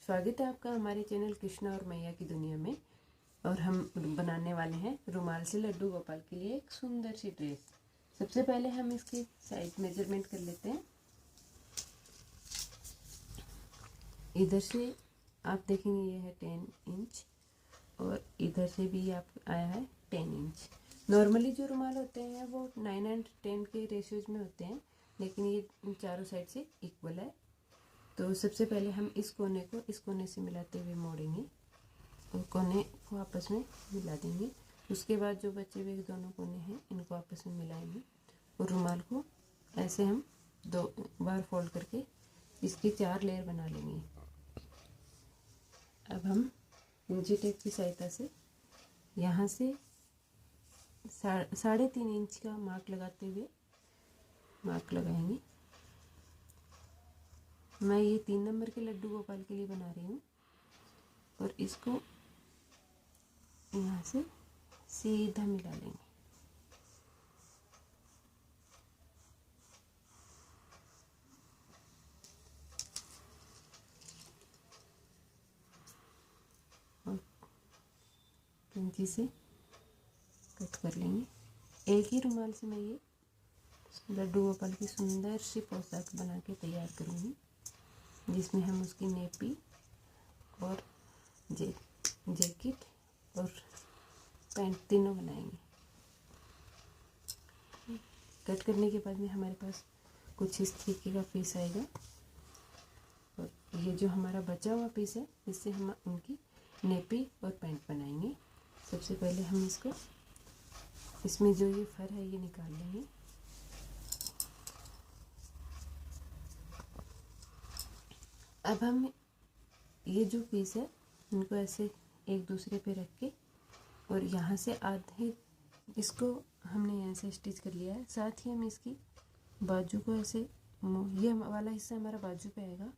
स्वागत है आपका हमारे चैनल कृष्णा और मैया की दुनिया में। और हम बनाने वाले हैं रुमाल से लड्डू गोपाल के लिए एक सुंदर सी ड्रेस। सबसे पहले हम इसकी साइज मेजरमेंट कर लेते हैं। इधर से आप देखेंगे ये है 10 इंच और इधर से भी आप आया है 10 इंच। नॉर्मली जो रुमाल होते हैं वो 9 और 10 के रेशियोज में होते हैं, लेकिन ये चारों साइड से इक्वल है। तो सबसे पहले हम इस कोने को इस कोने से मिलाते हुए मोड़ेंगे और कोने को आपस में मिला देंगे। उसके बाद जो बचे हुए दोनों कोने हैं इनको आपस में मिलाएंगे और रुमाल को ऐसे हम 2 बार फोल्ड करके इसकी 4 लेयर बना लेंगे। अब हम इंची टेप की सहायता से यहाँ से 3.5 इंच का मार्क लगाते हुए मार्क लगाएंगे। मैं ये 3 नंबर के लड्डू गोपाल के लिए बना रही हूँ और इसको यहाँ से सीधा मिला लेंगे। और कैंची से कट कर लेंगे। एक ही रुमाल से मैं ये लड्डू गोपाल की सुंदर सी पोशाक बना के तैयार करूँगी, जिसमें हम उसकी नेपी और जैकेट और पैंट तीनों बनाएंगे। कट करने के बाद में हमारे पास कुछ इस तरीके का पीस आएगा और ये जो हमारा बचा हुआ पीस है इससे हम उनकी नेपी और पैंट बनाएंगे। सबसे पहले हम इसमें जो ये फर है ये निकाल लेंगे। अब हम ये जो पीस है इनको ऐसे एक दूसरे पे रख के और यहाँ से आधे इसको हमने यहाँ से स्टिच कर लिया है। साथ ही हम इसकी बाजू को ऐसे ये वाला हिस्सा हमारा बाजू पे आएगा,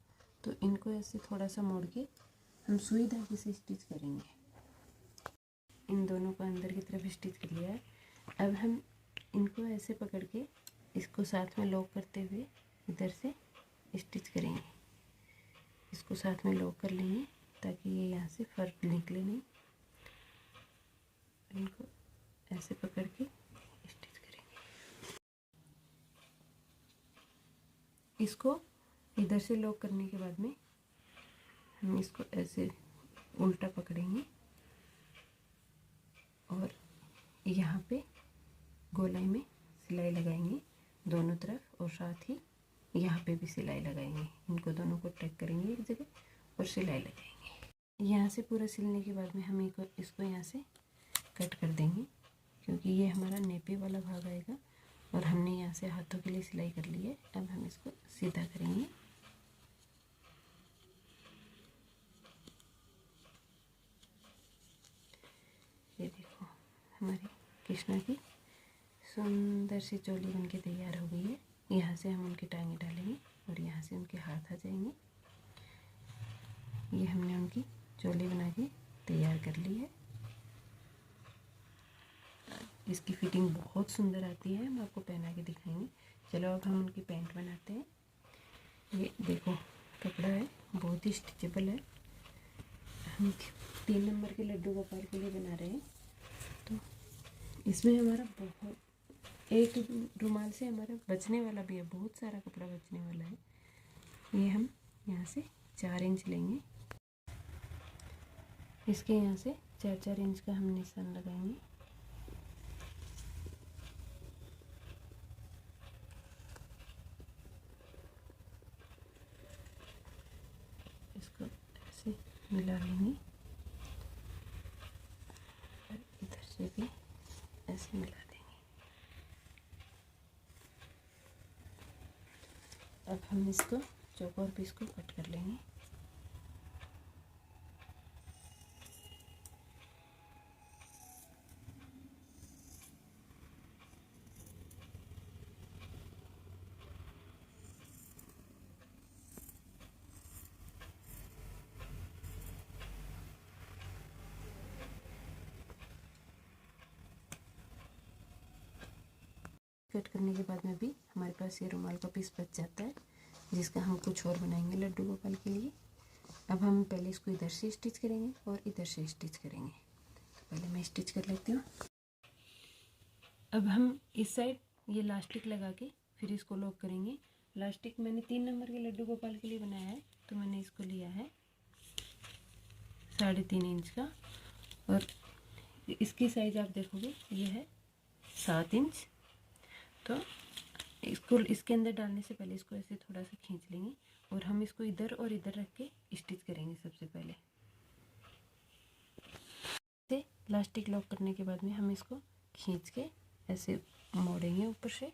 तो इनको ऐसे थोड़ा सा मोड़ के हम सुई धागे से स्टिच करेंगे। इन दोनों को अंदर की तरफ स्टिच कर लिया है। अब हम इनको ऐसे पकड़ के इसको साथ में लॉक करते हुए इधर से स्टिच करेंगे। इसको साथ में लॉक कर लेंगे ताकि ये यहाँ से फर्क निकले नहीं। इनको ऐसे पकड़ के स्टिच करेंगे। इसको इधर से लॉक करने के बाद में हम इसको ऐसे उल्टा पकड़ेंगे और यहाँ पे गोलाई में सिलाई लगाएंगे दोनों तरफ और साथ ही यहाँ पे भी सिलाई लगाएंगे। इनको दोनों को टैग करेंगे एक जगह और सिलाई लगाएंगे। यहाँ से पूरा सिलने के बाद में हम इसको यहाँ से कट कर देंगे, क्योंकि ये हमारा नेपी वाला भाग आएगा और हमने यहाँ से हाथों के लिए सिलाई कर ली है। अब हम इसको सीधा करेंगे। ये देखो हमारी कृष्णा की सुंदर सी चोली बनके तैयार हो गई है। यहाँ से हम उनकी टांगें डालेंगे और यहाँ से उनके हाथ आ जाएंगे। ये हमने उनकी चोली बना के तैयार कर ली है। इसकी फिटिंग बहुत सुंदर आती है, हम आपको पहना के दिखाएंगे। चलो अब हम उनकी पैंट बनाते हैं। ये देखो कपड़ा है, बहुत ही स्टिचेबल है। हम 3 नंबर के लड्डू गोपाल के लिए बना रहे हैं, तो इसमें हमारा बहुत एक रुमाल से हमारा बचने वाला भी है, बहुत सारा कपड़ा बचने वाला है। ये हम यहाँ से 4 इंच लेंगे। इसके यहाँ से 4-4 इंच का हम निशान लगाएंगे। इसको ऐसे मिला लेंगे और इधर से भी ऐसे मिला देंगे। अब हम इसको चौकोर पीस को कट कर लेंगे। कट करने के बाद में भी हमारे पास ये रुमाल का पीस बच जाता है, जिसका हम कुछ और बनाएंगे लड्डू गोपाल के लिए। अब हम पहले इसको इधर से स्टिच करेंगे और इधर से स्टिच करेंगे। तो पहले मैं स्टिच कर लेती हूँ। अब हम इस साइड ये लास्टिक लगा के फिर इसको लॉक करेंगे। लास्टिक मैंने 3 नंबर के लड्डू गोपाल के लिए बनाया है, तो मैंने इसको लिया है 3.5 इंच का, और इसकी साइज आप देखोगे ये है 7 इंच। तो इसको इसके अंदर डालने से पहले इसको ऐसे थोड़ा सा खींच लेंगे और हम इसको इधर और इधर रख के स्टिच करेंगे। सबसे पहले से लास्टिक लॉक करने के बाद में हम इसको खींच के ऐसे मोड़ेंगे ऊपर से,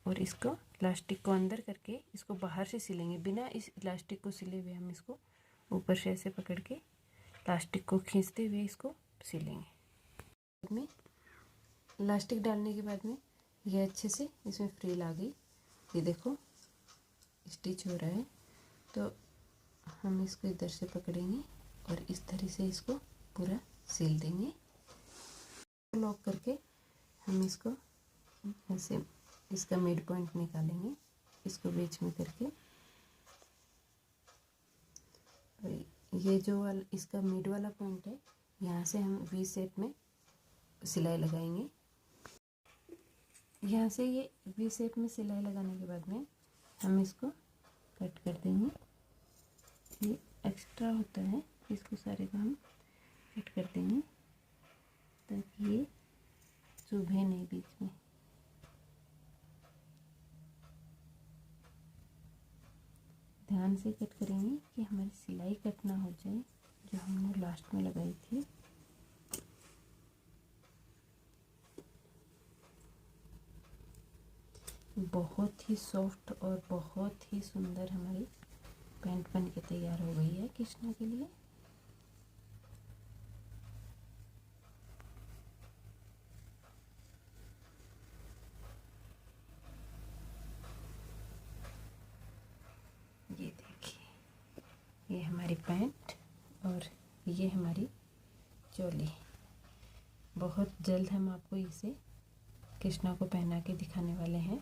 और इसको लास्टिक को अंदर करके इसको बाहर से सिलेंगे। बिना इस लास्टिक को सिले हुए हम इसको ऊपर से ऐसे पकड़ के लास्टिक को खींचते हुए इसको सिलेंगे। बाद में लास्टिक डालने के बाद में ये अच्छे से इसमें फ्रिल आ गई, ये देखो स्टिच हो रहा है। तो हम इसको इधर से पकड़ेंगे और इस तरह से इसको पूरा सिल देंगे। लॉक करके हम इसको ऐसे इसका मिड पॉइंट निकालेंगे, इसको बीच में करके, और ये जो वाला इसका मिड वाला पॉइंट है यहाँ से हम वी शेप में सिलाई लगाएंगे। यहाँ से ये वी शेप में सिलाई लगाने के बाद में हम इसको कट कर देंगे। ये एक्स्ट्रा होता है, इसको सारे को हम कट कर देंगे ताकि ये चुभे नहीं बीच में। ध्यान से कट करेंगे कि हमारी सिलाई कट ना हो जाए जो हमने लास्ट में लगाई थी। बहुत ही सॉफ्ट और बहुत ही सुंदर हमारी पैंट बन के तैयार हो गई है कृष्णा के लिए। ये देखिए, ये हमारी पैंट और ये हमारी चोली। बहुत जल्द हम आपको इसे कृष्णा को पहना के दिखाने वाले हैं।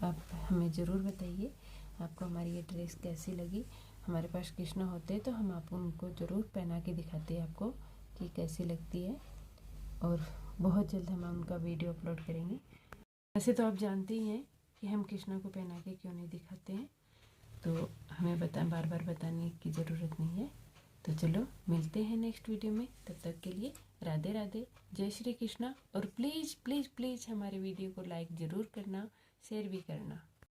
आप हमें ज़रूर बताइए आपको हमारी ये ड्रेस कैसी लगी। हमारे पास कृष्णा होते तो हम आप उनको ज़रूर पहना के दिखाते हैं आपको कि कैसी लगती है, और बहुत जल्द हम उनका वीडियो अपलोड करेंगे। वैसे तो आप जानते ही हैं कि हम कृष्णा को पहना के क्यों नहीं दिखाते हैं, तो हमें बार बार बताने की ज़रूरत नहीं है। तो चलो मिलते हैं नेक्स्ट वीडियो में, तब तक के लिए राधे राधे, जय श्री कृष्णा। और प्लीज़ प्लीज़ प्लीज़ हमारे वीडियो को लाइक ज़रूर करना, शेयर भी करना।